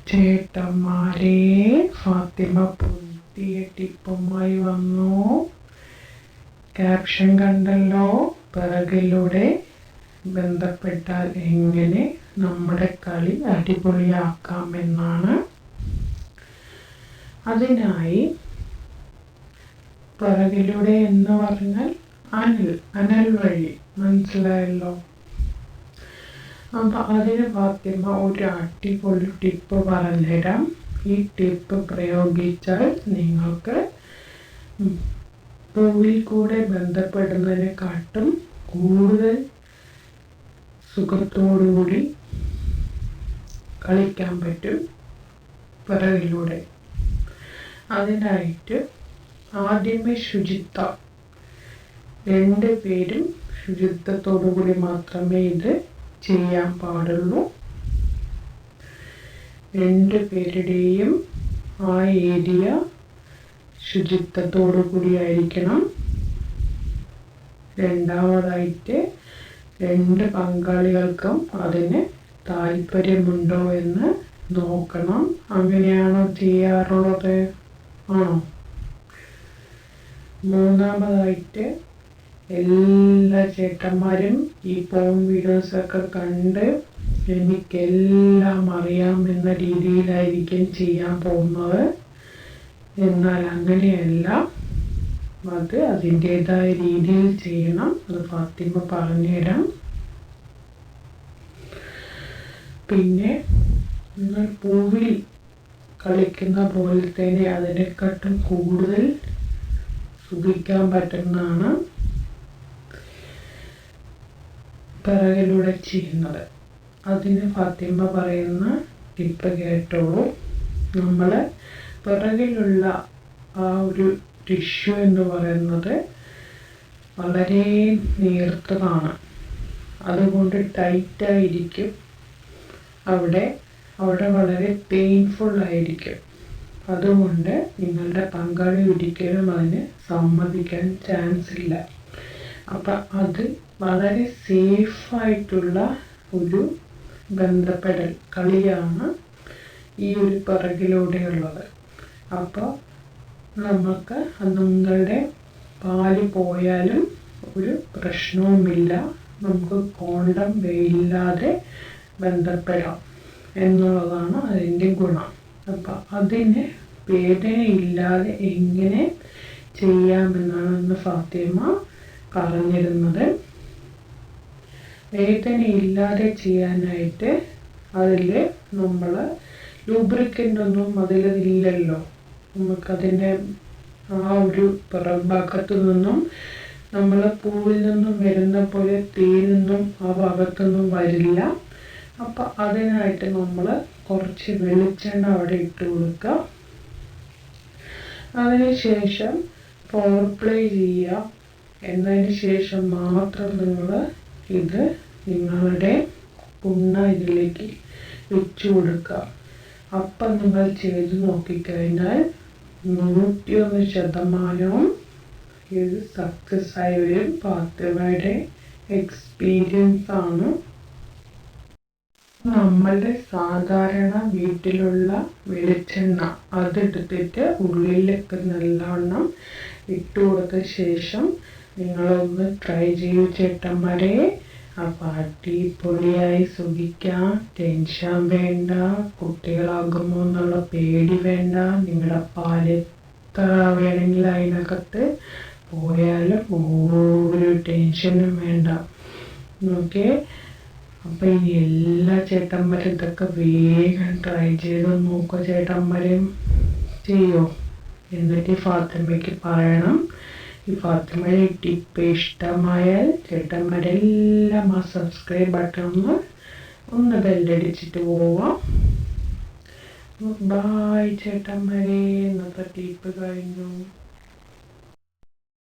ചേട്ടന്മാരെ, ഫാത്തിമ പുതിയ ടിപ്പുമായി വന്നു. ക്യാപ്ഷൻ കണ്ടല്ലോ, പിറകിലൂടെ ബന്ധപ്പെട്ടാൽ എങ്ങനെ നമ്മുടെ കളി അടിപൊളിയാക്കാമെന്നാണ്. അതിനായി പിറകിലൂടെ എന്ന് പറഞ്ഞാൽ അനൽ വഴി, മനസ്സിലായല്ലോ. അപ്പം അതിന് ഫാത്തിമ ഒരു അടിപൊളി ടിപ്പ് പറഞ്ഞുതരാം. ഈ ടിപ്പ് പ്രയോഗിച്ചാൽ നിങ്ങൾക്ക് പൂവിൽ കൂടെ ബന്ധപ്പെടുന്നതിനെക്കാട്ടും കൂടുതൽ സുഖത്തോടുകൂടി കളിക്കാൻ പറ്റും പിറകിലൂടെ. അതിനായിട്ട് ആദ്യമേ ശുചിത്വം, രണ്ടുപേരും ശുചിത്വത്തോടു കൂടി മാത്രമേ ഇത് ചെയ്യാൻ പാടുള്ളൂ. രണ്ടുപേരുടെയും ആ ഏരിയ ശുചിത്വത്തോടു കൂടി ആയിരിക്കണം. രണ്ടാമതായിട്ട് രണ്ട് പങ്കാളികൾക്കും അതിന് താല്പര്യമുണ്ടോ എന്ന് നോക്കണം. അങ്ങനെയാണോ ചെയ്യാറുള്ളത്? ആണോ? മൂന്നാമതായിട്ട് എല്ലാ ചേട്ടന്മാരും ഈ ഫോൺ വീഡിയോസൊക്കെ കണ്ട് എനിക്കെല്ലാം അറിയാമെന്ന രീതിയിലായിരിക്കും ചെയ്യാൻ പോകുന്നത്. എന്നാൽ അങ്ങനെയല്ല, അത് അതിൻ്റെതായ രീതിയിൽ ചെയ്യണം. അത് ഫാത്തിമ പറഞ്ഞുതരാം. പിന്നെ നിങ്ങൾ പൂവിൽ കളിക്കുന്ന പോലെ തന്നെ അതിനെക്കാട്ടും കൂടുതൽ സുഖിക്കാൻ പറ്റുന്നതാണ് പിറകിലൂടെ ചെയ്യുന്നത്. അതിന് ഫാത്തിമ പറയുന്ന ടിപ്പ് കേട്ടോളൂ. നമ്മൾ പിറകിലുള്ള ആ ഒരു ടിഷ്യൂ എന്ന് പറയുന്നത് വളരെ നേർത്തതാണ്, അതുകൊണ്ട് ടൈറ്റായിരിക്കും. അവിടെ വളരെ പെയിൻഫുൾ ആയിരിക്കും. അതുകൊണ്ട് നിങ്ങളുടെ പങ്കാളി ഒരിക്കലും അതിന് സമ്മതിക്കാൻ ചാൻസ് ഇല്ല. അപ്പം അത് വളരെ സേഫായിട്ടുള്ള ഒരു ബന്ധപ്പെടൽ കളിയാണ് ഈ ഒരു പിറകിലൂടെയുള്ളത്. അപ്പോൾ നമുക്ക് നിങ്ങളുടെ പാല് പോയാലും ഒരു പ്രശ്നവുമില്ല, നമുക്ക് കോണ്ടം ഇല്ലാതെ ബന്ധപ്പെടാം എന്നുള്ളതാണ് അതിൻ്റെ ഗുണം. അപ്പം അതിന് വേദനയില്ലാതെ എങ്ങനെ ചെയ്യാമെന്നാണ് ഇന്ന് ഫാത്തിമ പറഞ്ഞിരുന്നത്. വേദനയില്ലാതെ ചെയ്യാനായിട്ട് അതിൽ നമ്മൾ ലൂബ്രിക്കൻ്റ് ഒന്നും അതിലില്ലല്ലോ. നമുക്കതിൻ്റെ ആ ഒരു പുറംഭാഗത്തു നിന്നും നമ്മൾ പൂവിൽ നിന്നും വരുന്ന പോലെ തേനൊന്നും ആ ഭാഗത്തൊന്നും വരില്ല. അപ്പം അതിനായിട്ട് നമ്മൾ കുറച്ച് വെളിച്ചെണ്ണ അവിടെ ഇട്ട് കൊടുക്കുക. അതിനുശേഷം പവർ പ്ലേ ചെയ്യുക. എന്നതിന് ശേഷം മാത്രം നിങ്ങൾ ഇത് നിങ്ങളുടെ ഇതിലേക്ക് വെച്ചു കൊടുക്കുക. അപ്പം നിങ്ങൾ ചെയ്ത് നോക്കിക്കഴിഞ്ഞാൽ 101% ഇത് സക്സസ് ആയി വരും. ഫാത്തിമയുടെ എക്സ്പീരിയൻസ് ആണ്. നമ്മളുടെ സാധാരണ വീട്ടിലുള്ള വെളിച്ചെണ്ണ അതെടുത്തിട്ട് ഉള്ളിലേക്ക് നല്ലവണ്ണം ഇട്ട് കൊടുത്ത ശേഷം നിങ്ങളൊന്ന് ട്രൈ ചെയ്യൂ ചേട്ടന്മാരെ. അപ്പം അടിപൊളിയായി സുഖിക്കാം. ടെൻഷൻ വേണ്ട, കുട്ടികളാകുമോ എന്നുള്ള പേടി വേണ്ട. നിങ്ങളുടെ പാല് എത്ര വേണമെങ്കിൽ അതിനകത്ത് പോയാലും ഒരു ടെൻഷനും വേണ്ട. ഓക്കെ. അപ്പം ഇനി എല്ലാ ചേട്ടന്മാരും ഇതൊക്കെ വേഗം ട്രൈ ചെയ്ത് നോക്കുക. ചേട്ടന്മാരും ചെയ്യോ? എന്നിട്ട് ഫാത്തിമയ്ക്ക് പറയണം. ഈ ഫാത്തിമയുടെ ടിപ്പ് ഇഷ്ടമായാൽ ചേട്ടന്മാരെല്ലാം ആ സബ്സ്ക്രൈബ് ബട്ടൺ ഒന്ന് ബെല്ലടിച്ചിട്ട് പോവാം. ബായ് ചേട്ടന്മാരെ, ഇന്നത്തെ ടിപ്പ് കഴിഞ്ഞു.